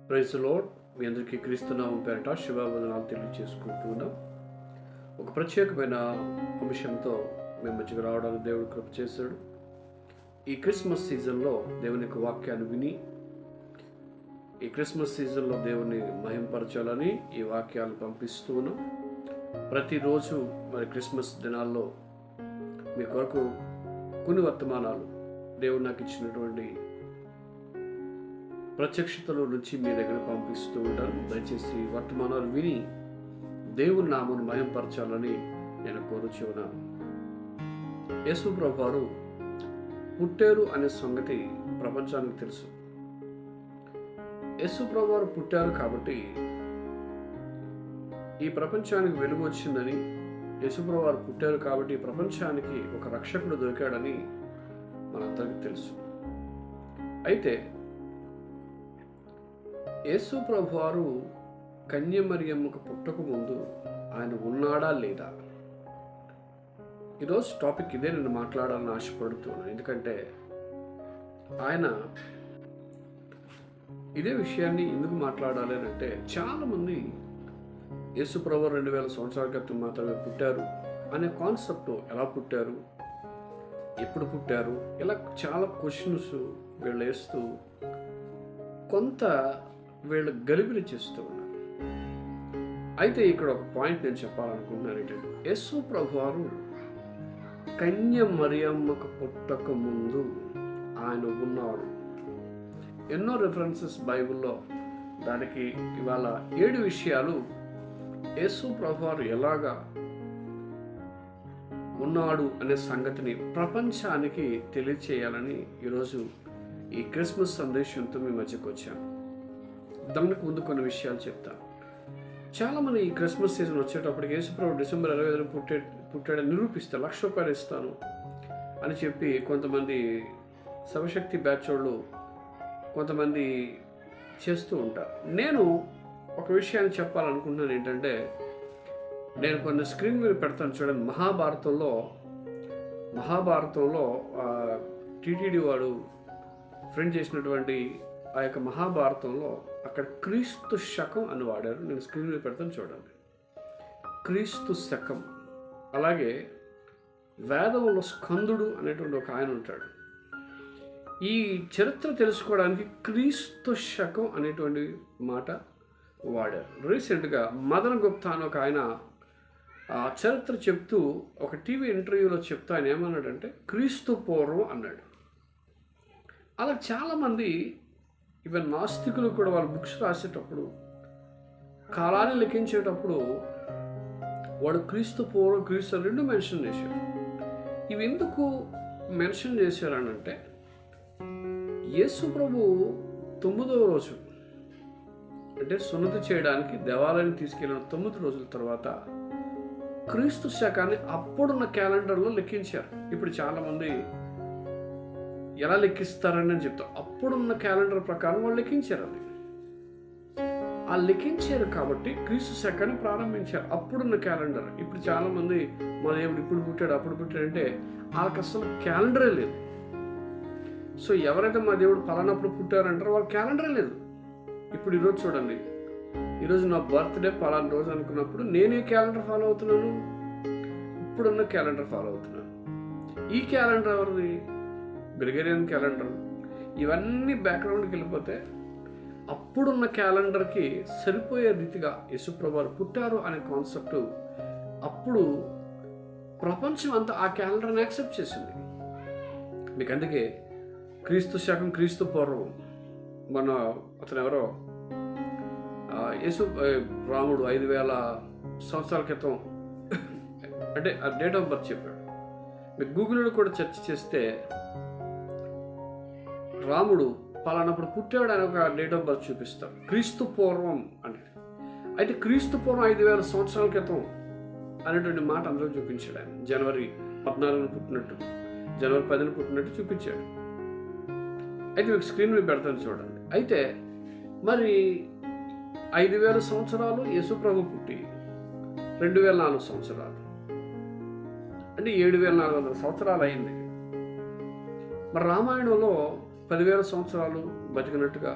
Praise the lord. మీ అందరికీ క్రీస్తునామం పేరట శుభావందనాలు తెలియజేసుకుంటూ ఉన్నాం. ఒక ప్రత్యేకమైన అంశంతో మేము మధ్యకు రావడానికి దేవుడు కృప చేశాడు. ఈ క్రిస్మస్ సీజన్లో దేవుని యొక్క వాక్యాన్ని విని ఈ క్రిస్మస్ సీజన్లో దేవుని మహింపరచాలని ఈ వాక్యాలు పంపిస్తూ ఉన్నాం. ప్రతిరోజు మరి క్రిస్మస్ దినాల్లో మీ కొరకు కొన్ని వర్తమానాలు దేవుడు నాకు ఇచ్చినటువంటి ప్రత్యక్షతల నుంచి మీ దగ్గర పంపిస్తూ ఉంటాను. దయచేసి వర్తమానాలు విని దేవుని నామను మహింపరచాలని నేను కోరుచు ఉన్నాను. యేసు ప్రభువారు పుట్టారు అనే సంగతి ప్రపంచానికి తెలుసు. యేసు ప్రభువారు పుట్టారు కాబట్టి ఈ ప్రపంచానికి వెలుగు వచ్చిందని, యేసు ప్రభువారు పుట్టారు కాబట్టి ఈ ప్రపంచానికి ఒక రక్షకుడు దొరికాడని మనందరికీ తెలుసు. అయితే యేసు ప్రభువారు కన్య మరియమ్మకు పుట్టక ముందు ఆయన ఉన్నాడా లేదా? ఈరోజు టాపిక్ ఇదే నేను మాట్లాడాలని ఆశపడుతున్నాను. ఎందుకంటే ఆయన ఇదే విషయాన్ని ఎందుకు మాట్లాడాలి అని అంటే, చాలామంది యేసు ప్రభువారు 2000 సంవత్సరాల క్రితం మాత్రమే పుట్టారు అనే కాన్సెప్ట్, ఎలా పుట్టారు, ఎప్పుడు పుట్టారు, ఇలా చాలా క్వశ్చన్స్ వీళ్ళు వేస్తూ కొంత వీళ్ళు గలిబిలి చేస్తూ ఉన్నారు. అయితే ఇక్కడ ఒక పాయింట్ నేను చెప్పాలనుకుంటున్నాను. ఏంటంటే యేసు ప్రభువారు కన్య మరియమ్మకు పుట్టక ముందు ఆయన ఉన్నాడు. ఎన్నో రిఫరెన్సెస్ బైబిల్లో దానికి ఇవాళ 7 విషయాలు యేసు ప్రభువారు ఎలాగా ఉన్నాడు అనే సంగతిని ప్రపంచానికి తెలియచేయాలని ఈరోజు ఈ క్రిస్మస్ సందేశంతో మీ మధ్యకు వచ్చాను. దానికి ముందు కొన్ని విషయాలు చెప్తాను. చాలామంది ఈ క్రిస్మస్ సీజన్ వచ్చేటప్పటికి యేసుప్రభు డిసెంబర్ 25 పుట్టాడని నిరూపిస్తారు, ₹1,00,000 ఇస్తాను అని చెప్పి కొంతమంది శివశక్తి బ్యాచ్ వాళ్ళు కొంతమంది చేస్తూ ఉంటారు. నేను ఒక విషయాన్ని చెప్పాలనుకుంటున్నాను. ఏంటంటే, నేను కొన్ని స్క్రీన్ మీద పెడతాను చూడండి. మహాభారతంలో టీటీడీ వాడు ఫ్రెండ్ చేసినటువంటి ఆ యొక్క మహాభారతంలో అక్కడ క్రీస్తు శకం అని వాడారు. నేను స్క్రీన్ మీద పెడతాను చూడండి. క్రీస్తు శకం. అలాగే వేదంలో స్కందుడు అనేటువంటి ఒక ఆయన ఉంటాడు. ఈ చరిత్ర తెలుసుకోవడానికి క్రీస్తు శకం అనేటువంటి మాట వాడారు. రీసెంట్గా మదన్ గుప్తా అని ఒక ఆయన ఆ చరిత్ర చెప్తూ ఒక టీవీ ఇంటర్వ్యూలో చెప్తా ఆయన ఏమన్నాడంటే క్రీస్తు పూర్వం అన్నాడు. అలా చాలామంది ఈవెన్ నాస్తికులు కూడా వాళ్ళ బుక్స్ రాసేటప్పుడు కాలాన్ని లెక్కించేటప్పుడు వాడు క్రీస్తు పూర్వం క్రీస్తు రెండు మెన్షన్ చేశారు. ఇవి ఎందుకు మెన్షన్ చేశారనంటే, యేసు ప్రభు 9వ రోజు అంటే సున్నతి చేయడానికి దేవాలయం తీసుకెళ్ళిన 9 రోజుల తర్వాత క్రీస్తు శకాన్ని అప్పుడున్న క్యాలెండర్లో లెక్కించారు. ఇప్పుడు చాలామంది ఎలా లెక్కిస్తారని నేను చెప్తాను. అప్పుడున్న క్యాలెండర్ ప్రకారం వాళ్ళు లెక్కించారు. అది ఆ లెక్కించారు కాబట్టి క్రీస్తు శకాన్ని ప్రారంభించారు. అప్పుడున్న క్యాలెండర్. ఇప్పుడు చాలామంది మా దేవుడు ఇప్పుడు పుట్టాడు అప్పుడు పుట్టాడంటే వాళ్ళకి అసలు క్యాలెండరే లేదు. సో ఎవరైతే మా దేవుడు పలానప్పుడు పుట్టారంటారో వాళ్ళ క్యాలెండరే లేదు. ఇప్పుడు ఈరోజు చూడండి, ఈరోజు నా బర్త్డే పలానా రోజు అనుకున్నప్పుడు నేనే క్యాలెండర్ ఫాలో అవుతున్నాను, ఇప్పుడున్న క్యాలెండర్ ఫాలో అవుతున్నాను. ఈ క్యాలెండర్ ఎవరిది? Gregorian calendar. ఇవన్నీ బ్యాక్గ్రౌండ్కి వెళ్ళిపోతే అప్పుడున్న క్యాలెండర్కి సరిపోయే రీతిగా యేసుప్రభువారు పుట్టారు అనే కాన్సెప్ట్ అప్పుడు ప్రపంచం అంతా ఆ క్యాలెండర్ని యాక్సెప్ట్ చేసింది. మీకు అందుకే క్రీస్తు శకం క్రీస్తు పూర్వం. మన అతను ఎవరో రాముడు 5,000 సంవత్సరాల క్రితం అంటే ఆ డేట్ ఆఫ్ బర్త్ చెప్పాడు. మీరు గూగుల్లో కూడా సెర్చ్ చేస్తే రాముడు పలానప్పుడు పుట్టాడు అని ఒక డేట్ ఆఫ్ బర్త్ చూపిస్తారు, క్రీస్తు పూర్వం అని. అయితే క్రీస్తు పూర్వం 5,000 సంవత్సరాల క్రితం అనేటువంటి మాట అందులో చూపించాడు. ఆయన జనవరి 14 పుట్టినట్టు, జనవరి 10 పుట్టినట్టు చూపించాడు. అయితే మీకు స్క్రీన్ మీద పెడతాను చూడండి. అయితే మరి 5,000 సంవత్సరాలు యేసు ప్రభు పుట్టి 2004 సంవత్సరాలు అంటే 7,400 సంవత్సరాలు అయింది. మరి రామాయణంలో 10,000 సంవత్సరాలు బతికినట్టుగా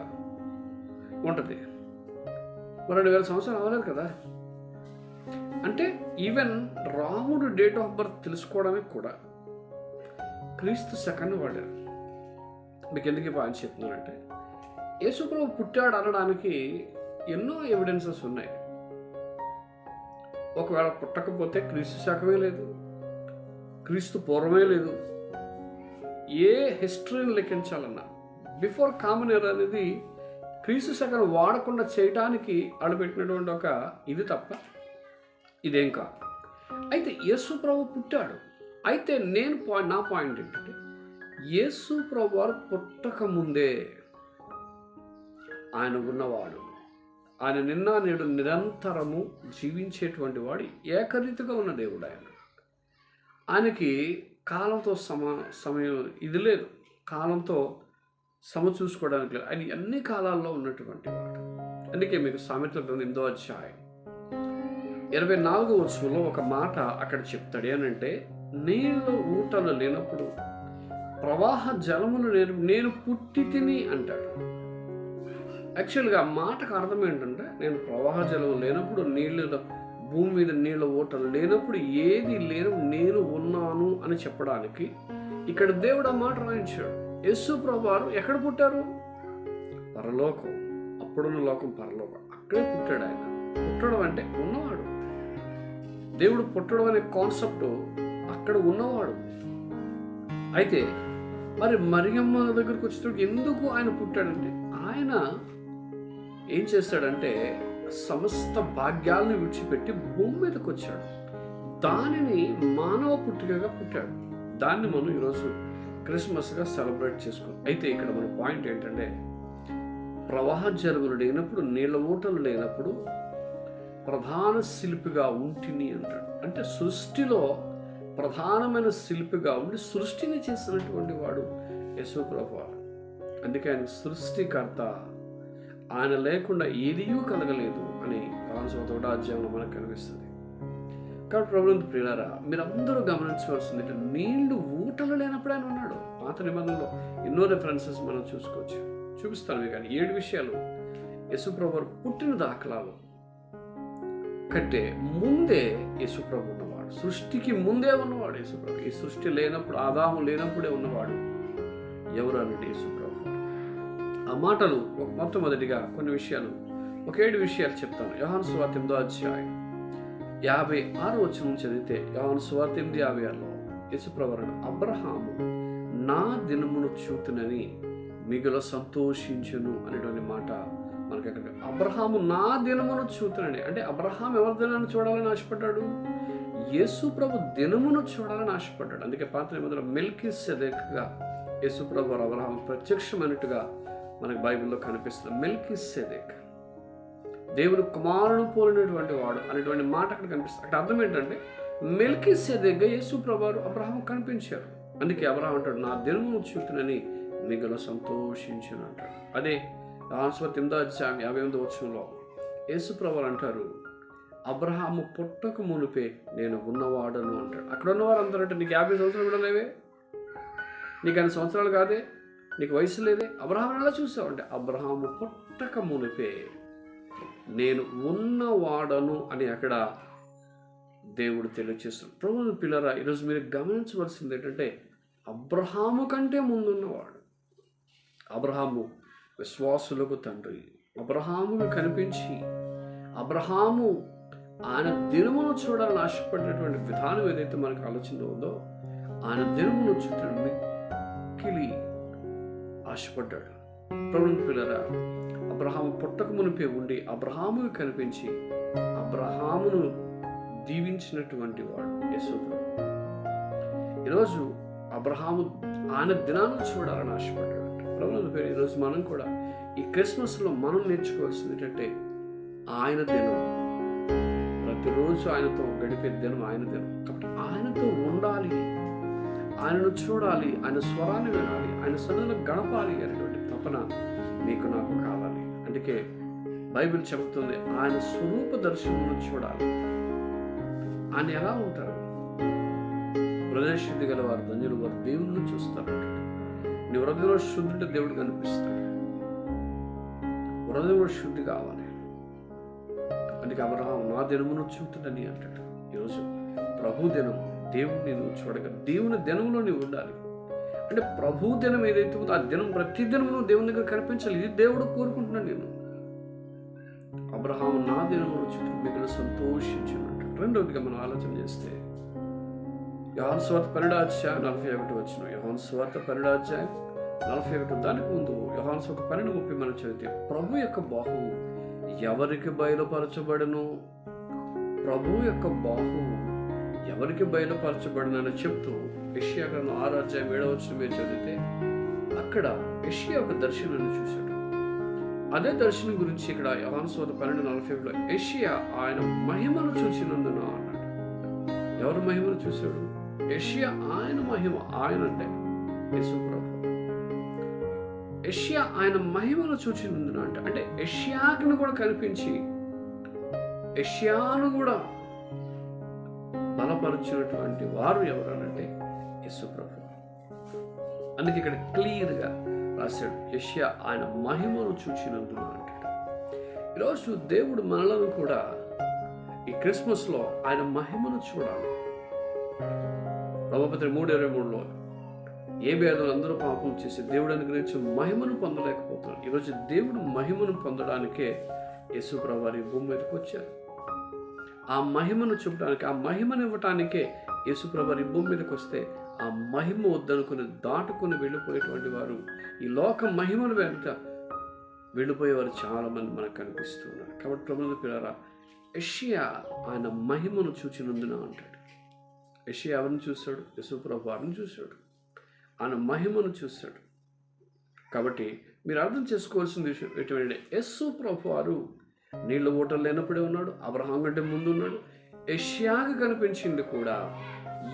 ఉంటుంది. 2000 సంవత్సరాలు అవ్వలేదు కదా. అంటే ఈవెన్ రాముడు డేట్ ఆఫ్ బర్త్ తెలుసుకోవడానికి కూడా క్రీస్తు శకాన్ని వాడారు. మీకు ఎందుకు ఈ పాయింట్ చెప్తున్నానంటే, యేసుప్రభు పుట్టాడు అనడానికి ఎన్నో ఎవిడెన్సెస్ ఉన్నాయి. ఒకవేళ పుట్టకపోతే క్రీస్తు శకమే లేదు, క్రీస్తు పూర్వమే లేదు. ఏ హిస్టరీని లెక్కించాలన్నా బిఫోర్ కామన్ ఎరా అనేది క్రీస్తు శకం వాడకుండా చేయడానికి అడుపెట్టినటువంటి ఒక ఇది తప్ప ఇదేం కాదు. అయితే యేసు ప్రభు పుట్టాడు. అయితే నా పాయింట్ ఏంటంటే, యేసు ప్రభు వారు పుట్టక ముందే ఆయన ఉన్నవాడు, ఆయన నిన్న నేడు నిరంతరము జీవించేటువంటి వాడు, ఏకరీతిగా ఉన్న దేవుడు. ఆయనకి కాలంతో సమయం ఇది లేదు, కాలంతో చూసుకోవడానికి లేదు. ఆయన అన్ని కాలాల్లో ఉన్నటువంటి వాడు. అందుకే మీకు సామెతల గ్రంథం 8వ అధ్యాయం 24వ వచనంలో ఒక మాట అక్కడ చెప్తాడు. ఏనంటే, నీళ్ళు ఊటలు లేనప్పుడు ప్రవాహ జలములు నేను పుట్టి తిని అంటాడు. యాక్చువల్గా మాటకు అర్థం ఏంటంటే, నేను ప్రవాహ జలం లేనప్పుడు, భూమి మీద నీళ్ళ ఊటలు లేనప్పుడు, ఏది లేను నేను ఉన్నాను అని చెప్పడానికి ఇక్కడ దేవుడు ఆ మాట రాయించాడు. యేసు ప్రభువారు ఎక్కడ పుట్టారు? పరలోకం. అప్పుడున్న లోకం పరలోకం. అక్కడే పుట్టాడు ఆయన. పుట్టడం అంటే ఉన్నవాడు. దేవుడు పుట్టడం అనే కాన్సెప్ట్ అక్కడ ఉన్నవాడు. అయితే మరి మరియమ్మ దగ్గరకు వచ్చేటప్పుడు ఎందుకు ఆయన పుట్టాడంటే, ఆయన ఏం చేస్తాడంటే సమస్త భాగ్యాలను విడిచిపెట్టి భూమి మీదకి వచ్చాడు. దానిని మానవ పుట్టికగా పుట్టాడు. దాన్ని మనం ఈరోజు క్రిస్మస్గా సెలబ్రేట్ చేసుకున్నాం. అయితే ఇక్కడ మన పాయింట్ ఏంటంటే, ప్రవాహ జలుబులు లేనప్పుడు, నీళ్ళ ఊటలు లేనప్పుడు ప్రధాన శిల్పిగా ఉంటిని అంటాడు. అంటే సృష్టిలో ప్రధానమైన శిల్పిగా ఉండి సృష్టిని చేసినటువంటి వాడు యేసు ప్రభువారు. అందుకే ఆయన సృష్టికర్త. ఆయన లేకుండా ఏదియూ కలగలేదు అని యోహాను సువార్త 1వ అధ్యాయంలో మనకు కనిపిస్తుంది. కాబట్టి ప్రభువునందు ప్రియులారా, మీరందరూ గమనించవలసింది, నీళ్లు ఊటలు లేనప్పుడు ఆయన ఉన్నాడు. పాత నిబంధనలో ఎన్నో రెఫరెన్సెస్ మనం చూపిస్తాను కానీ 7 విషయాలు యేసు ప్రభువారు పుట్టిన దాఖలాలు కంటే ముందే యేసు ప్రభు ఉన్నవాడు. సృష్టికి ముందే ఉన్నవాడు యేసు ప్రభు. ఈ సృష్టి లేనప్పుడు, ఆదాము లేనప్పుడే ఉన్నవాడు ఎవరు అన్నట్టు యేసు ప్రభు. ఆ మాటలు మొట్టమొదటిగా కొన్ని విషయాలు, 7 విషయాలు చెప్తాను. యోహాను సువార్త 8వ అధ్యాయం 56వ వచనం చదివితే, యోహాను సువార్త 8:56లో యేసు ప్రభు అన్నాడు, అబ్రహాము నా దినమును చూతునని మిగుల సంతోషించును అనేటువంటి మాట మనకి అక్కడ. అబ్రహాము నా దినమును చూతునని అంటే, అబ్రహాం ఎవరి దినాన్ని చూడాలని ఆశపడ్డాడు? యేసు ప్రభు దినమును చూడాలని ఆశపడ్డాడు. అందుకే పాత నిబంధనలో మెల్కీసెదెకుగా యేసు ప్రభు అబ్రహాం ప్రత్యక్షమైనట్టుగా మనకి బైబిల్లో కనిపిస్తుంది. మెల్కీసెదెక్ దేవుడు కుమారుడు పోలినటువంటి వాడు అనేటువంటి మాట అక్కడ కనిపిస్తుంది. అక్కడ అర్థం ఏంటంటే, మెల్కీసెదెక్గా యేసు ప్రభు అబ్రహాం కనిపించారు. అందుకే అబ్రహాం అంటాడు, నా దినమును చూతునని మిగుల సంతోషించును అంటాడు. అదే యోహాను సువార్త 8వ అధ్యాయం 58వ వచనంలో యేసు ప్రభువు అంటారు, అబ్రహాము పుట్టక మునిపే నేను ఉన్నవాడను అంటాడు. అక్కడ ఉన్నవారు అందరూ అంటే, నీకు 50 సంవత్సరాలు కూడా లేవే, నీకు 5 సంవత్సరాలు కాదే, నీకు వయసు లేదే, అబ్రహాం ఎలా చూసావు అంటే, అబ్రహాము పుట్టక మునిపే నేను ఉన్నవాడను అని అక్కడ దేవుడు తెలియజేస్తున్నాడు. ప్రభువుని పిల్లరా, ఈరోజు మీరు గమనించవలసింది ఏంటంటే, అబ్రహాము కంటే ముందున్నవాడు. అబ్రహాము విశ్వాసులకు తండ్రి. అబ్రహాముకు కనిపించి అబ్రహాము ఆయన దినమును చూడాలని ఆశపడినటువంటి విధానం ఏదైతే మనకు ఆలోచన ఉందో, ఆయన దినమును చూడడం మిక్కిలి ఆశపడ్డాడు. ప్రభువుని పిల్లరా, అబ్రహాము పుట్టక మునిపే ఉండి అబ్రహాముకు కనిపించి అబ్రహామును దీవించినటువంటి వాడు యేసు ప్రభు. ఈరోజు అబ్రహాము ఆయన దినాన్ని చూడాలని ఆశపడ్డాడు. ప్రభువుని పేరు ఈరోజు మనం కూడా ఈ క్రిస్మస్లో మనం నేర్చుకోవాల్సింది ఏంటంటే, ఆయన దినం, ప్రతిరోజు ఆయనతో గడిపే దినం ఆయన దినం. కాబట్టి ఆయనతో ఉండాలి, ఆయనను చూడాలి, ఆయన స్వరాన్ని వినాలి, ఆయన సన్నిధిలో గడపాలి అనేటువంటి తపన మీకు నాకు కావాలి. అందుకే బైబిల్ చెబుతుంది, ఆయన స్వరూప దర్శనమును చూడాలి. ఆయన ఎలా ఉంటారు? హృదయశుద్ధి గల వారు ధన్యులు, వారు దేవుళ్ళను చూస్తారు. నీ హృదయంలో శుద్ధుంటే దేవుడు కనిపిస్తాడు. హృదయం కూడా శుద్ధి కావాలి. అందుకే అబ్రహాం నా దినమును చూపుతుందని అంటాడు. ఈరోజు ప్రభు దినం, దేవుడిని నువ్వు చూడగా దేవుని దినంలో నువ్వు ఉండాలి. అంటే ప్రభు దినం ఏదైతే ఉందో ఆ దినం ప్రతి దినము దేవుని దగ్గర కనిపించాలి. ఇది దేవుడు కోరుకుంటున్నాను. నేను అబ్రహాం నా దినమును చూపు మిగిలిన సంతోషించినట్టు. రెండవదిగా మనం ఆలోచన చేస్తే యోహాను సువార్త 12:41 యోహాను సువార్త 12:41 దానికి ముందు యోహాను సువార్త 12:30 మనం చదివితే ప్రభు యొక్క బాహువు ఎవరికి బయలుపరచబడను, ప్రభు యొక్క బాహువు ఎవరికి బయలుపరచబడనని చెప్తూ యెషయా గ్రంథం 6:7 మీరు చదివితే అక్కడ యెషయా ఒక దర్శనాన్ని చూశాడు. అదే దర్శనం గురించి ఇక్కడ యోహాను సువార్త 12:47 యెషయా ఆయన మహిమను చూసినందున అన్నాడు. ఎవరు మహిమను చూశాడు? యెషయా ఆయన మహిమ. ఆయన అంటే యేసు ప్రభు. యెషయా ఆయన మహిమను చూసినందున అంటే యెషయాను కూడా కనిపించి యెషయాను కూడా బలపరిచినటువంటి వారు ఎవరనంటే యేసు ప్రభు. అందుకే ఇక్కడ క్లియర్గా రాశాడు యెషయా ఆయన మహిమను చూసినందున అంటాడు. ఈరోజు దేవుడు మనలను కూడా ఈ క్రిస్మస్లో ఆయన మహిమను చూడాలి. రోమాపత్రిక 3:23 ఏ భేదం అందరూ పాపం చేసి దేవుడు అనుగ్రహించి మహిమను పొందలేకపోతున్నారు. ఈరోజు దేవుడు మహిమను పొందడానికే యేసు ప్రభు వారి భూమి మీదకి వచ్చారు. ఆ మహిమను చూపడానికి, ఆ మహిమను ఇవ్వటానికే యేసు ప్రభు వారి భూమి మీదకి వస్తే ఆ మహిమ వద్దనుకుని దాటుకుని వెళ్ళిపోయేటువంటి వారు, ఈ లోక మహిమను వెంట వెళ్ళిపోయేవారు చాలామంది మనకు కనిపిస్తున్నారు. కాబట్టి ప్రభువుల పిల్లరా, యెషయా ఆయన మహిమను చూచినందున అంటాడు. యెషయా ఎవరిని చూశాడు? యేసు ప్రభు వారిని చూశాడు. ఆయన మహిమను చూశాడు. కాబట్టి మీరు అర్థం చేసుకోవాల్సిన విషయం ఏంటంటే యేసు ప్రభు వారు నీళ్ళ ఓటలు లేనప్పుడే ఉన్నాడు, అబ్రహాం కంటే ముందు ఉన్నాడు. యెషయాకు కనిపించింది కూడా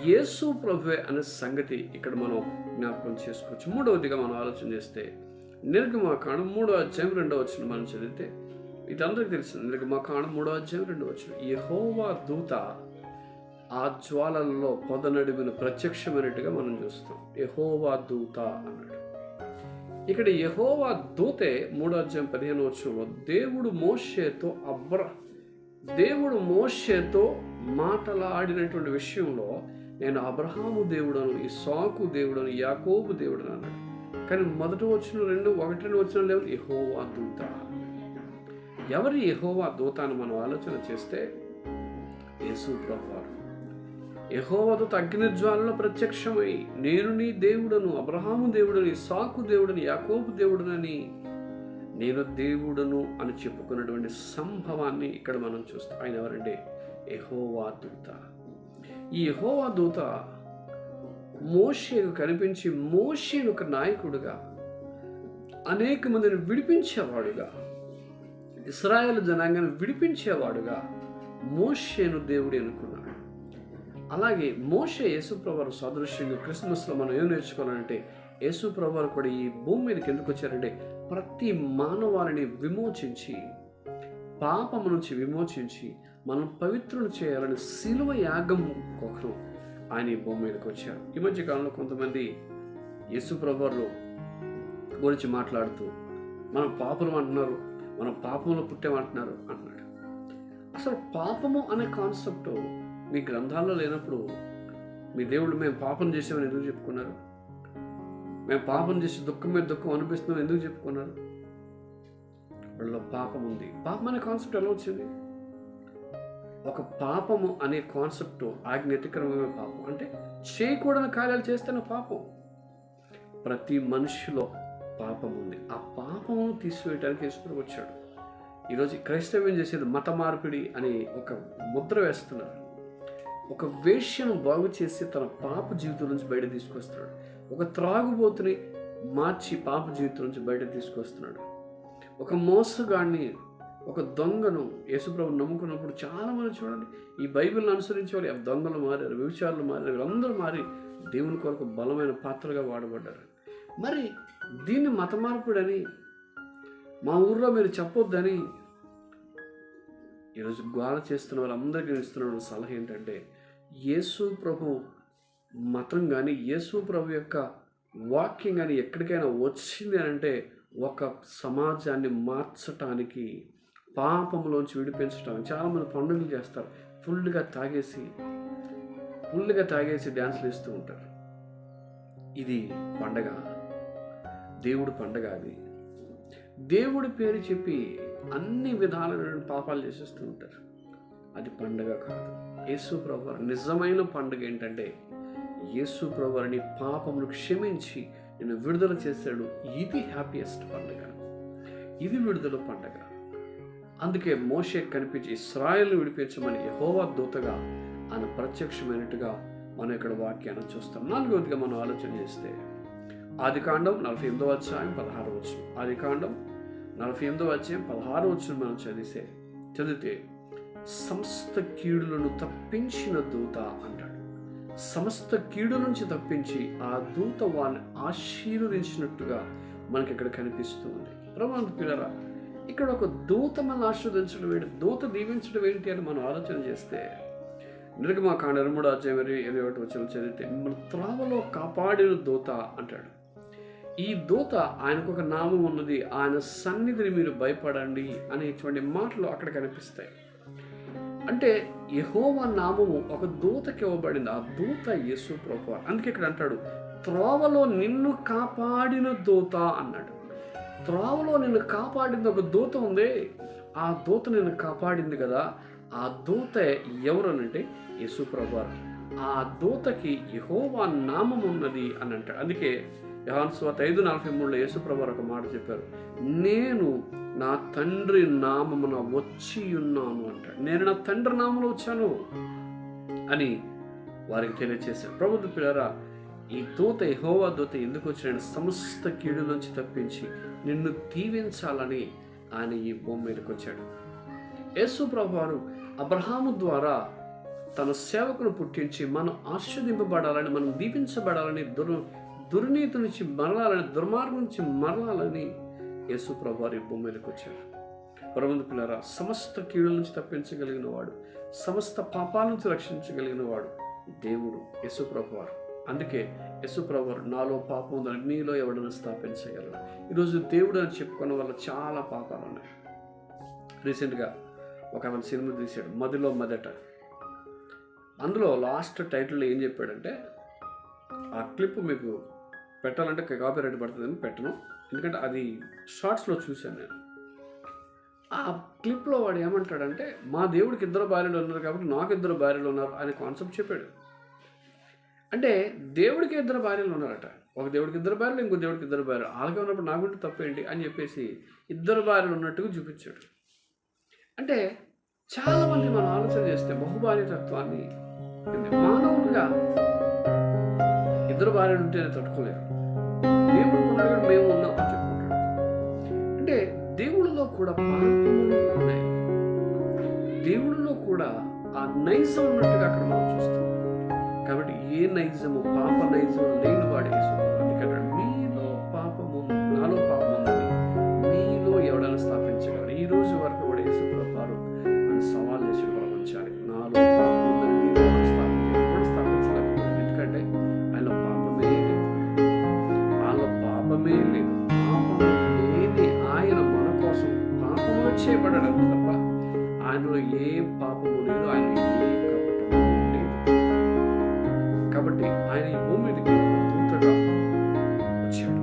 యేసు ప్రభువే అనే సంగతి ఇక్కడ మనం జ్ఞాపకం చేసుకోవచ్చు. మూడవదిగా మనం ఆలోచన చేస్తే నిర్గమకాండం 3:2 మనం చదివితే ఇది అందరికీ తెలుసు. నిర్గమకాండం 3:2 యెహోవా దూత ఆ జ్వాలల్లో పొద నడుమిన ప్రత్యక్షమైనట్టుగా మనం చూస్తాం. యెహోవా దూత అన్నాడు. ఇక్కడ యెహోవా దూతే 3:15 దేవుడు మోషేతో మాటలాడినటువంటి విషయంలో నేను అబ్రహాము దేవుడను, ఇస్సాకు దేవుడను, యాకోబు దేవుడను అన్నాడు. కానీ మొదటి వచనం 1-2 లేవు యెహోవా దూత. ఎవరి యెహోవా దూత అని మనం ఆలోచన చేస్తే యేసు ప్రభువారు. యెహోవా దూత అగ్నిజ్వాలలో ప్రత్యక్షమై నేను నీ దేవుడను, అబ్రహాము దేవుడని, ఇస్సాకు దేవుడని, యాకోబు దేవుడనని, నేను దేవుడను అని చెప్పుకున్నటువంటి సంభవాన్ని ఇక్కడ మనం చూస్తాం. ఆయన ఎవరంటే యెహోవా దూత. ఈ యెహోవా దూత మోషేకు కనిపించి మోషేను ఒక నాయకుడుగా, అనేక మందిని విడిపించేవాడుగా, ఇశ్రాయేలు జనాంగాన్ని విడిపించేవాడుగా మోషేను దేవుడు అనుకున్నాడు. అలాగే మోషే యేసుప్రభువారు సాదృశ్యంగా క్రిస్మస్లో మనం ఏం నేర్చుకోవాలంటే యేసుప్రభువారు కూడా ఈ భూమి మీదకి ఎందుకు వచ్చారంటే ప్రతి మానవాళిని విమోచించి, పాపము నుంచి విమోచించి మనం పవిత్రులు చేయాలని శిలువ యాగం కోసం ఆయన ఈ భూమి మీదకి వచ్చారు. ఈ మధ్య కాలంలో కొంతమంది యేసుప్రభువారు గురించి మాట్లాడుతూ మనం పాపం అంటున్నారు, మనం పాపంలో పుట్టామంటున్నారు అన్నాడు. అసలు పాపము అనే కాన్సెప్ట్ మీ గ్రంథాల్లో లేనప్పుడు మీ దేవుడు మేము పాపం చేసామని ఎందుకు చెప్పుకున్నారు? మేము పాపం చేసి దుఃఖం మీద దుఃఖం అనిపిస్తున్నాం ఎందుకు చెప్పుకున్నారు? వాళ్ళలో పాపం ఉంది. పాపం అనే కాన్సెప్ట్ ఎలా వచ్చింది? ఒక పాపము అనే కాన్సెప్ట్ ఆజ్ఞాతిక్రమమే పాపం. అంటే చేయకూడని కార్యాలు చేస్తేనే పాపం. ప్రతి మనిషిలో పాపం ఉంది. ఆ పాపమును తీసివేయడానికి యేసుప్రభువు వచ్చాడు. ఈరోజు క్రైస్తవ్యం చేసేది మత మార్పిడి అని ఒక ముద్ర వేస్తున్నారు. ఒక వేశ్యను బాగు చేసి తన పాప జీవితం నుంచి బయట తీసుకొస్తున్నాడు. ఒక త్రాగుబోతుని మార్చి పాప జీవితం నుంచి బయట తీసుకొస్తున్నాడు. ఒక మోసగాడిని, ఒక దొంగను యేసుప్రభువు నమ్ముకున్నప్పుడు చాలామంది చూడండి ఈ బైబిల్ని అనుసరించి వాళ్ళు దొంగలు మారారు, వ్యభిచారులు మారారు, వీళ్ళందరూ మారి దేవుని కొరకు బలమైన పాత్రగా వాడబడ్డారు. మరి దీన్ని మత మార్పుడని మా ఊర్లో మీరు చెప్పొద్దని ఈరోజు గోల చేస్తున్న వాళ్ళందరికీ ఇస్తున్న సలహా ఏంటంటే యేసు ప్రభు మతం కానీ యేసు ప్రభు యొక్క వాక్యం కానీ ఎక్కడికైనా వచ్చింది అని అంటే ఒక సమాజాన్ని మార్చటానికి, పాపంలోంచి విడిపించడానికి చాలామంది పండుగలు చేస్తారు. ఫుల్గా తాగేసి డ్యాన్స్లు వేస్తూ ఉంటారు. ఇది పండగ? దేవుడు పండగ అది? దేవుడి పేరు చెప్పి అన్ని విధాలైన పాపాలు చేసేస్తూ ఉంటారు. అది పండగ కాదు. యేసు ప్రభువారు నిజమైన పండుగ ఏంటంటే, యేసు ప్రభువారిని పాపమును క్షమించి నేను విడుదల చేశాడు. ఇది హ్యాపీయెస్ట్ పండుగ, ఇది విడుదల పండుగ. అందుకే మోషే కనిపించి ఇశ్రాయేలును విడిపించమని యెహోవా దూతగా ఆయన ప్రత్యక్షమైనట్టుగా మనం ఇక్కడ వాక్యాన్ని చూస్తాం. 4వదిగా మనం ఆలోచన చేస్తే ఆదికాండం 48వ అధ్యాయం 16వ వచనం. ఆదికాండం 48వ అధ్యాయం 16వ వచనం మనం చదివితే సమస్త కీడులను తప్పించిన దూత అంటాడు. సమస్త కీడు నుంచి తప్పించి ఆ దూత వారిని ఆశీర్వదించినట్టుగా మనకి ఇక్కడ కనిపిస్తుంది. ప్రభువా పిల్లరా, ఇక్కడ ఒక దూత మనం ఆశీర్వదించడం ఏంటి, దూత దీవించడం ఏంటి అని మనం ఆలోచన చేస్తే నిర్గమాకాండం 23వ అధ్యాయం 21వ వచనం చదివితే మిమ్మల్ని త్రోవలో కాపాడిన దూత అంటాడు. ఈ దూత ఆయనకు ఒక నామం ఉన్నది, ఆయన సన్నిధిని మీరు భయపడండి అనేటువంటి మాటలు అక్కడ కనిపిస్తాయి. అంటే యెహోవా నామము ఒక దూతకి ఇవ్వబడింది. ఆ దూత యేసు ప్రభువారు. అందుకే ఇక్కడ అంటాడు త్రోవలో నిన్ను కాపాడిన దూత అన్నాడు. త్రోవలో నిన్ను కాపాడింది ఒక దూత ఉంది. ఆ దూత నిన్ను కాపాడింది కదా, ఆ దూత ఎవరనంటే యేసు ప్రభువారు. ఆ దూతకి యెహోవా నామం ఉన్నది అని అంటాడు. అందుకే యోహాను సువార్త 5:43 యేసు ప్రభువారు ఒక మాట చెప్పారు, నేను నా తండ్రి నామమున వచ్చి ఉన్నాను అంటాడు. నేను నా తండ్రి నామంలో వచ్చాను అని వారికి తెలియజేశాడు. ప్రభుత్వ పిల్లరా, ఈ దూత యెహోవా దూత ఎందుకు వచ్చిన, సమస్త కీడు నుంచి తప్పించి నిన్ను దీవించాలని ఆయన ఈ భూమి మీదకి వచ్చాడు. యేసు ప్రభువారు అబ్రహాము ద్వారా తన సేవకును పుట్టించి మనం ఆశీర్వదింపబడాలని, మనం దీవించబడాలని, దుర్నీతి నుంచి మరలాలని, దుర్మార్గం నుంచి మరలాలని యేసు ప్రభువారు ఈ భూమి మీదకి వచ్చారు. ప్రభుత్వ పిల్లరా, సమస్త కీడుల నుంచి తప్పించగలిగిన వాడు, సమస్త పాపాల నుంచి రక్షించగలిగిన వాడు దేవుడు యేసు ప్రభువారు. అందుకే యేసు ప్రభువారు నాలో పాపం ఉందని నీలో ఎవడన్నా స్థాపించగలరు. ఈరోజు దేవుడు అని చెప్పుకున్న వల్ల చాలా పాపాలు ఉన్నాయి. రీసెంట్గా ఒక ఆయన సినిమా తీశాడు, మదిలో మొదట. అందులో లాస్ట్ టైటిల్లో ఏం చెప్పాడంటే, ఆ క్లిప్ మీకు పెట్టాలంటే కాపీరైట్ పడుతుందని పెట్టను, ఎందుకంటే అది షార్ట్స్లో చూశాను నేను. ఆ క్లిప్లో వాడు ఏమంటాడంటే, మా దేవుడికి 2 భార్యలు ఉన్నారు కాబట్టి నాకు 2 భార్యలు ఉన్నారు అనే కాన్సెప్ట్ చెప్పాడు. అంటే దేవుడికి 2 భార్యలు ఉన్నారట. ఒక దేవుడికి 2 భార్యలు, ఇంకో దేవుడికి 2 భార్యలు. అలాగే ఉన్నప్పుడు నాకుంటే తప్పేంటి అని చెప్పేసి 2 భార్యలు ఉన్నట్టుగా చూపించాడు. అంటే చాలామంది మనం ఆలోచన చేస్తే బహుభార్య తత్వాన్ని మానవులుగా 2 భార్యలు ఉంటేనే తట్టుకోలేరు. దేవుడు ఉన్నాడు, మేము ఉన్నాం అని చెప్పుకుంటాడు. అంటే దేవుడిలో కూడా పాపములు ఉన్నాయి, దేవుడిలో కూడా ఆ నైజం ఉన్నట్టుగా అక్కడ మనం చూస్తాం. కాబట్టి ఏ నైజము, పాప నైజం లేని వాడు యేసు. అందుకంటే మీలో పాపము, నాలో పాపం ఉందని మీలో ఎవడైనా స్థాపించగలరు. ఈ రోజు వరకు కూడా యేసు ప్రభువారు అని సవాల్ చేసి ప్రపంచానికి, నాలో పాపం ఉందని మీలో స్థాపించలేకపోయింది. ఎందుకంటే ఆయనలో పాపమే లేదు, పాపమే లేదు. పాపం లేని ఆయన మన కోసం పాపములు చేయబడడం తప్ప ఆయనలో ఏ పాపము లేదు, ఆయన ఏ కపటము లేదు. కాబట్టి ఆయన ఈ భూమి మీదకి దూతగా వచ్చాడు.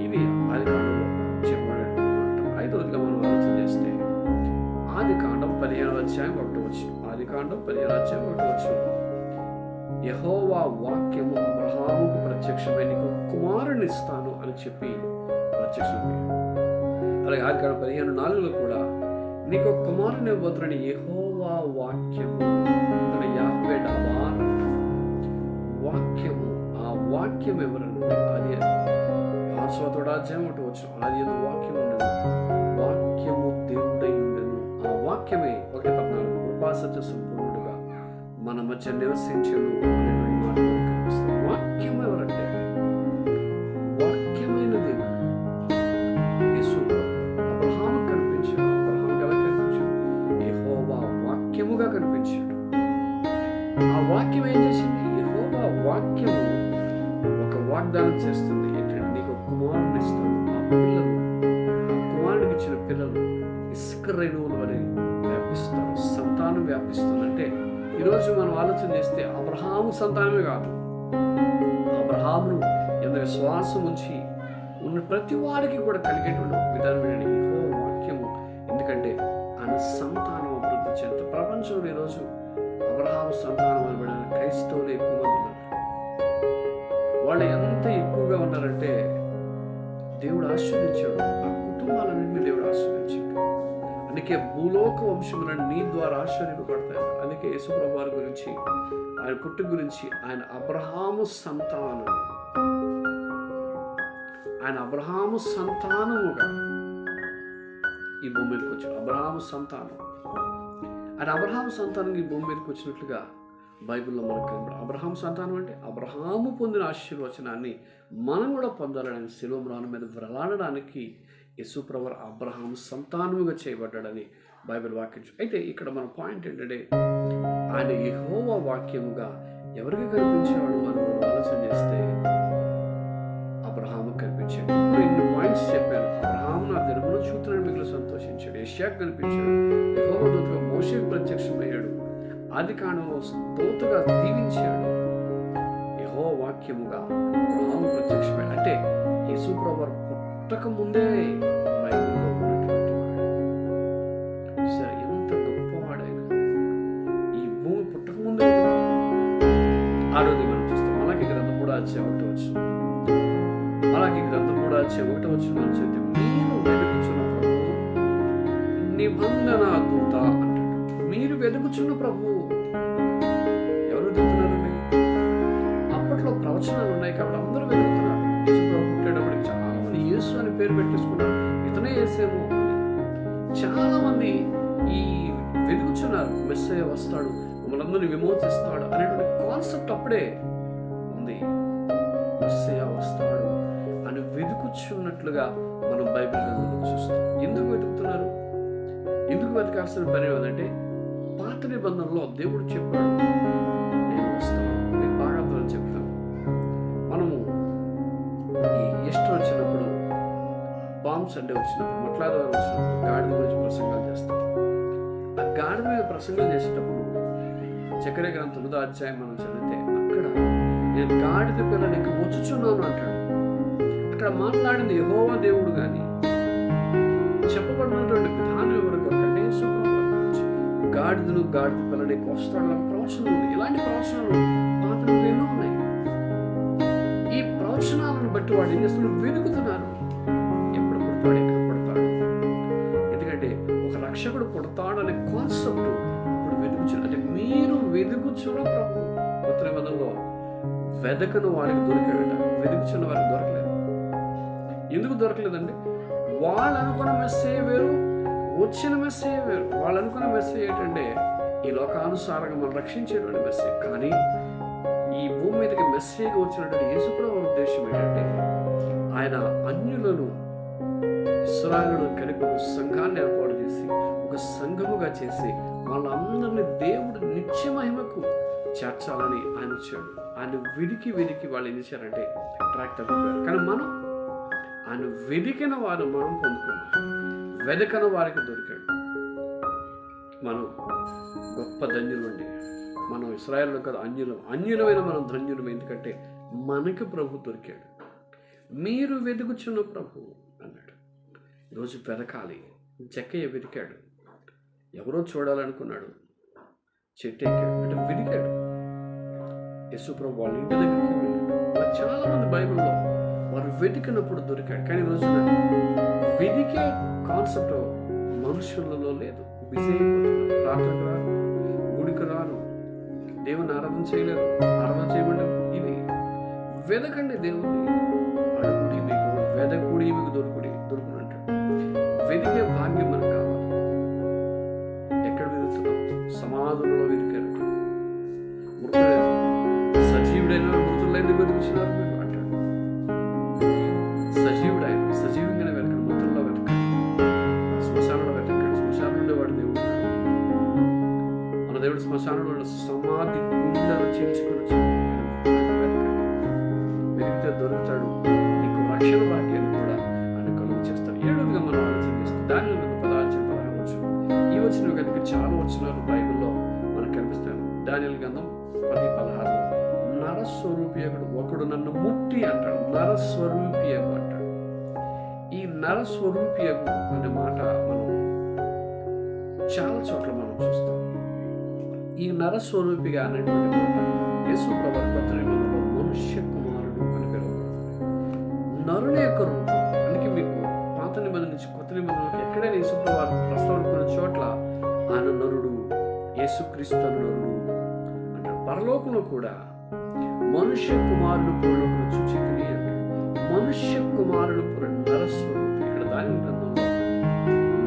ఇది ఆదికాండంలో చెప్పబడినటువంటి 5వదిగా మనం ఆలోచన చేస్తే ఆదికాండం 15వ అధ్యాయం 1వ వచనం. ఆదికాండం 15వ అధ్యాయం 1వ వచనం. యెహోవా వాక్యము అబ్రహాముకు ప్రత్యక్షమై నీకు కుమారుని ఇస్తాను అని చెప్పి ప్రత్యక్షమైంది. అలాగే ఆదికాండం 15:4లో కూడా నీకు కుమారుని ఇవ్వబోతున్న యెహోవా వాక్యము, యాహ్వే డాబార్ వాక్యము. ఆ వాక్యం ఎవరంటే అది యోహాను సువార్త 1వ అధ్యాయం 1వ వచనం. ఆదియందు వాక్యం ఉండెను, వాక్యము దేవుడై ఉండెను. ఆ వాక్యమే 1:14 కృపాసత్య సంపూర్ణుడుగా మన మధ్య నివసించెను అనేటువంటి మాట మనకు కనిపిస్తుంది. వాక్యం ఎవరంటే వాక్యమైన దేవుడు యేసు. అబ్రహాముకు కనిపించాడు. అబ్రహాముకు ఎలా కనిపించాడు? యెహోవా వాక్యముగా కనిపించాడు. ఆ వాక్యం ఏం చేసింది? యెహోవా వాక్యము ఒక వాగ్దానం చేస్తుంది ఏంటంటే, నీకు కుమారుని ఇస్తాను, ఆ పిల్లలు పిల్లలు ఇసుక రేణువుల వలె వ్యాపిస్తారు. సంతానం వ్యాపిస్తుంది. అంటే ఈరోజు మనం ఆలోచన చేస్తే అబ్రహాము సంతానమే కాదు, అబ్రహామును ఎంత విశ్వాసం ఉంచి ఉన్న ప్రతి వారికి కూడా కలిగేటువంటి విధానమైన యెహోవా వాక్యము. ఎందుకంటే ఆయన సంతానం అభివృద్ధి చెందుతూ ప్రపంచంలో ఈరోజు అబ్రహాము సంతానం అనబడిన క్రైస్తవులు ఎక్కువ మంది ఉన్నారు. వాళ్ళు ఎంత ఎక్కువగా ఉన్నారంటే దేవుడు ఆశీర్వదించాడు, ఆ కుటుంబాలన్నింటినీ దేవుడు ఆశీర్వదించాడు. అందుకే భూలోక వంశములను నీ ద్వారా ఆశీర్వదింపబడతాయి. అందుకే యేసుప్రభువు వారి గురించి, ఆయన పుట్టుక గురించి, ఆయన అబ్రహాము సంతానం, ఆయన అబ్రహాము సంతానముగా ఈ భూమి మీదకి వచ్చాడు. అబ్రహాము సంతానం, ఆయన అబ్రహాము సంతానం ఈ భూమి మీదకి వచ్చినట్లుగా బైబిల్లో మనకు కనబడు. అబ్రహాము సంతానం అంటే అబ్రహాము పొందిన ఆశీర్వచనాన్ని మనం కూడా పొందాలని శిలువ మ్రాను మీద వ్రలాడడానికి యేసుప్రభు అబ్రహాము సంతానముగా చేయబడ్డాడని బైబిల్ వాక్యం. అయితే ఇక్కడ మన పాయింట్ ఏంటంటే ఆయన యెహోవా వాక్యముగా ఎవరికి కనిపించాడు అని మనం ఆలోచన చేస్తే అబ్రహాము కనిపించాడు. ఇప్పుడు ఇన్ని పాయింట్స్ చెప్పాను. అబ్రహాము నా దినమును చూస్తున్నాడు, మిగిలిన సంతోషించాడు. యెషయాకు కనిపించాడు, యెహోవా దూతగా మోషేకు ప్రత్యక్షమయ్యాడు, ఆదికాండంలో దూతగా దీవించాడు, యెహోవా వాక్యముగా అబ్రహాము ప్రత్యక్షమయ్యాడు. అంటే యేసుప్రభు పుట్టక ముందే బైబిల్లో ఉన్నటువంటి వాడు. సరే, ఎంత గొప్పవాడైనా ఈ భూమి పుట్టక ముందే ఆ రోజు మనం చూస్తాం. మలాకి గ్రంథం 3:1 మలాకి గ్రంథం 3:1 మనం చదివితే మీరు వెతుకుచున్న ప్రభువు నిబంధన దూత అంటాడు. మీరు వెతుకుచున్న ప్రభువు ఎవరు వెతుకుతున్నారండి? అప్పట్లో ప్రవచనాలు ఉన్నాయి కాబట్టి అందరూ వెతుకుతున్నారు. యేసు ప్రభు పుట్టేటప్పటికి చాలా మంది యేసు అని పేరు పెట్టేసుకున్నారు, ఇతనే యేసేమో అని. చాలా మంది ఈ వెతుకుచున్నారు, మెస్సయ్య వస్తాడు, మమ్మల్ని అందరినీ విమోచిస్తాడు అనేటువంటి కాన్సెప్ట్ అప్పుడే ఉంది. మెస్సయ్య వస్తాడు అని వెతుకుచున్నట్లుగా మనం బైబిల్ గ్రంథంలో చూస్తాం. ఎందుకు వెతుకుతున్నారు? ఎందుకు వెతకాల్సిన పని ఏమంటే పాత నిబంధనలో దేవుడు చెప్పాడు, నేను వస్తాను. మీకు బాగా అర్థం చెప్తాను. మనము ఈ ఈస్టర్ వచ్చినప్పుడు, పామ్ సండే వచ్చినప్పుడు, మట్లాదవారం వచ్చినప్పుడు గాడిద గురించి ప్రసంగాలు చేస్తాం. ఆ గాడిద మీద ప్రసంగం చేసేటప్పుడు జకర్యా గ్రంథం 9వ మనం చదివితే అక్కడ నేను గాడిద పిల్లనికి వచ్చుచున్నాను అంటాడు. అక్కడ మాట్లాడింది యెహోవా దేవుడు కానీ చెప్పబడినటువంటి విధానం ఎవరికి అంటే గాడిదను గాడిద పిల్లనికి వస్తాడు ప్రవచనం ఉంది. ఇలాంటి ప్రవచనాలు పాత్రలు ఎన్నో ఉన్నాయి. ఈ ప్రవచనాలను బట్టి వాడు ఏం చేస్తున్నారు? వెతుకుతున్నారు. ఎప్పుడు పుడతాడు, ఎక్కడ పుడతాడు, ఎందుకంటే ఒక రక్షకుడు పుడతాడనే కాన్సెప్ట్ ఇప్పుడు వెతుకుచున్నారు. అంటే మీరు వెతుకుచున్న ప్రభు. కొత్త నిబంధనలో వెదకను వారికి దొరికాడట, వెతుకుచున్న వారికి దొరకలేదు. ఎందుకు దొరకలేదండి? వాళ్ళు అనుకున్న మెస్సేజ్ వేరు, వచ్చిన మెస్సేజ్ వేరు. వాళ్ళు అనుకున్న మెస్సేజ్ ఏంటంటే ఈ లోకానుసారంగా మనం రక్షించేటువంటి మెస్సేజ్. కానీ ఈ భూమి మీదకి మెస్సేజ్గా వచ్చినటువంటి యేసుప్రభువు ఉద్దేశం ఏంటంటే ఆయన అన్యులను ఇశ్రాయేలును కలిపి ఒక సంఘాన్ని ఏర్పాటు చేసి ఒక సంఘముగా చేసి వాళ్ళందరినీ దేవుడు నిత్య మహిమకు చేర్చాలని ఆయన వచ్చాడు. ఆయన వెదికి వాళ్ళు ఏం చేశారంటే ట్రాక్ తప్పిపోయారు. కానీ మనం ఆయన వెదికిన వారు మనం పొందుకున్నాం, వెదకన వారికి దొరికాడు. మనం గొప్ప ధన్యులు అండి. మనం ఇశ్రాయేలు కదా, అన్యులమైన మనం ధన్యులం. ఎందుకంటే మనకి ప్రభు దొరికాడు. మీరు వెతుకుచున్న ప్రభు అన్నాడు. ఈరోజు వెతకాలి. జక్కయ్య వెతికాడు, ఎవరో చూడాలనుకున్నాడు, చెట్టు ఎక్కాడు, అంటే వెతికాడు. యేసు ప్రభు వాళ్ళ ఇంటి దగ్గరికి వెళ్ళాడు. చాలా మంది బైబిల్లో వారు వెతికినప్పుడు దొరికాడు. కానీ రోజున వెతికే కాన్సెప్ట్ మనుషులలో లేదు. బిజీ అయిపోతున్నారు, ప్రార్థనకు రారు, గుడికి రారు, దేవుని ఆరాధన చేయలేరు, ఆరాధన చేయమంటే ఇది వెదకండి. దేవుని అడుగుడి మీకు వెదకుడి మీకు దొరుకునంటాడు. వెతికే భాగ్యం మనకు కావాలి. ఎక్కడ వెతుకుతున్నాం? సమాధులలో వెతికారు. మృతుడే సజీవుడైన మృతుల్లో ఎందుకు వెతుకుతున్నారు మీరు అంటాడు. సజీవుడైన సజీవంగానే వెతకండి, మృతుల్లో వెతకండి, శ్మశానంలో వెతకండి. శ్మశానం ఉండేవాడు దేవుడు. మన దేవుడు శ్మశానంలో సమాధి గుండెలు చీల్చుకుని వెతికితే దొరుకుతాడు. నీకు రక్షణ భాగ్యాన్ని కూడా ఆయన కలుగు చేస్తాడు. ఏడుగా మనం ఆలోచన చేస్తాం. దాన్ని దానియేలు గ్రంథం 16 ఈ వచనం కనుక చాలా వచనాలు బైబిల్లో మనకు కనిపిస్తాయి. దానియేలు గ్రంథం 10:16 నరస్వరూపియకుడు ఒకడు నన్ను ముట్టి అంటాడు. నరస్వరూపియకు అంటాడు. ఈ నరస్వరూపియకు అనే మాట మనం చాలా చోట్ల మనం చూస్తాం. ఈ నరస్వరూపిగా అనేటువంటి మాట యేసు ప్రభువు కొత్త నిబంధనలో మనుష్య కుమారుడు అని పిలువబడుతుంది. నరుని యొక్క రూపం. అందుకే మీకు పాత నిబంధన నుంచి కొత్త నిబంధనలకు ఎక్కడైనా యేసు ప్రభువు ప్రస్తావన చోట్ల ఆయన నరుడు, యేసుక్రీస్తు నరుడు అంటాడు. పరలోకంలో కూడా మనుష్య కుమారుడు పూర్ణకులు చూచితిని అంటాడు. మనుష్య కుమారుడు పూర్ణ నరస్వరూపి. ఇక్కడ దాని గ్రంథంలో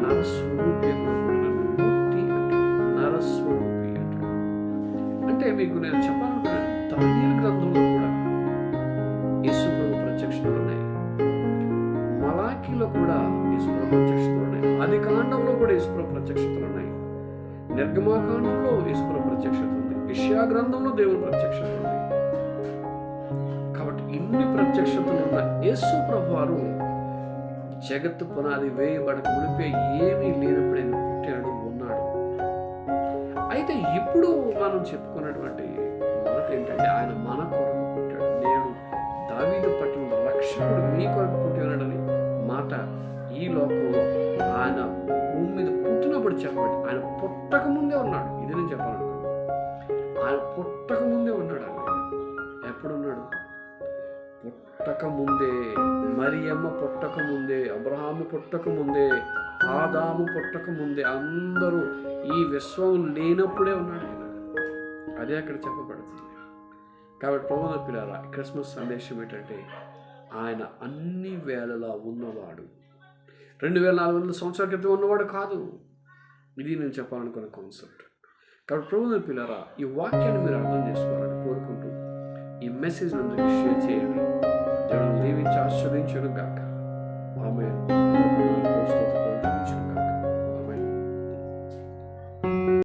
నరస్వరూపి ముట్టి అంటే నరస్వరూపి అంటాడు. అంటే మీకు నేను చెప్పాలనుకున్నాను, దానియేలు గ్రంథంలో కూడా యేసు ప్రభు ప్రత్యక్షతలు ఉన్నాయి. మలాకీలో కూడా యేసు ప్రభు ప్రత్యక్షతలు ఉన్నాయి. ఆది కాండంలో కూడా యేసు ప్రభు ప్రత్యక్షతలు ఉన్నాయి. నిర్గమాకాండంలో యేసు ప్రభు ప్రత్యక్షత ఉంది. యెషయా గ్రంథంలో దేవుని ప్రత్యక్షత ఉంది. కాబట్టి ఇన్ని ప్రత్యక్షతలు ఉన్న యేసు ప్రభు వారు జగత్తు పునాది వేయబడక మునిపే ఏమీ లేనప్పుడు ఆయన పుట్టాడు, ఉన్నాడు. అయితే ఇప్పుడు మనం చెప్పుకున్నటువంటి మాట ఏంటంటే ఆయన మన కొరకు పుట్టాడు. నేడు దావీదు పట్టణంలో రక్షకుడు మీ కొరకు పుట్టాడని మాట ఈ లోకంలో ఆయన భూమి మీద పుట్టినప్పుడు చెప్పబడి ఆయన పుట్టక ముందే ఉన్నాడు. ఇది నేను చెప్పాలనుకున్నాను. ఆయన పుట్టక ముందే ఉన్నాడు. ఎప్పుడున్నాడు? పుట్టక ముందే. మరియమ్మ పుట్టక ముందే, అబ్రహాము పుట్టక ముందే, ఆదాము పుట్టక ముందే, అందరూ ఈ విశ్వం లేనప్పుడే ఉన్నాడు ఆయన. అదే అక్కడ చెప్పబడుతుంది. కాబట్టి ప్రభువుల పిల్లారా, క్రిస్మస్ సందేశం ఏంటంటే ఆయన అన్ని వేళలా ఉన్నవాడు. 2400 సంవత్సరాల క్రితం ఉన్నవాడు కాదు. ఇది నేను చెప్పాలనుకున్న కాన్సెప్ట్. కాబట్టి ప్రభువుల పిల్లారా, ఈ వాక్యాన్ని మీరు అర్థం చేసుకోవాలని కోరుకుంటూ ఈ మెసేజ్ అందరికీ షేర్ చేయండి. దేవుడు దీవించి ఆశీర్వదించును గాక. ఆమేన్.